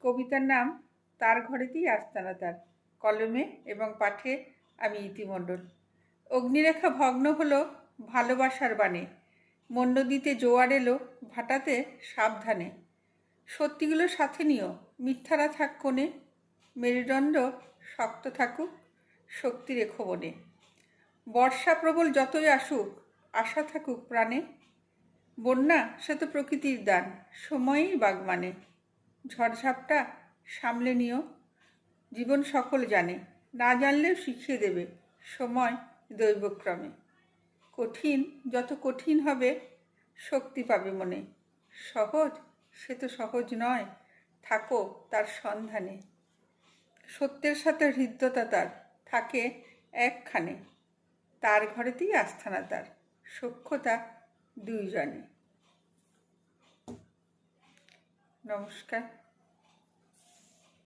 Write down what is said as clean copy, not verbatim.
কবিতার নাম তার ঘরেতেই আস্তানা তার। কলমে এবং পাঠে আমি ইতি মণ্ডল। অগ্নিরেখা ভগ্ন হলো ভালোবাসার বাণে, মন নদীতে জোয়ার এলো ভাটাতে সাবধানে। সত্যিগুলো সাথে নিও, মিথ্যারা থাক কোণে, মেরুদণ্ড শক্ত থাকুক, শক্তি রেখো বনে। বর্ষা প্রবল যতই আসুক, আশা থাকুক প্রাণে। বন্যা সে তো প্রকৃতির দান, সময়েই বাগমানে। ঝড়ঝাপটা সামলে নিও, জীবন সকল জানে, না জানলেও শিখিয়ে দেবে সময় দৈবক্রমে। কঠিন যত কঠিন হবে, শক্তি পাবে মনে। সহজ সে তো সহজ নয়, থাকো তার সন্ধানে। সত্যের সাথে হৃদ্যতা তার থাকে একখানে, তার ঘরেতেই আস্থানা তার, সখ্যতা দুইজনে। নমস্কার।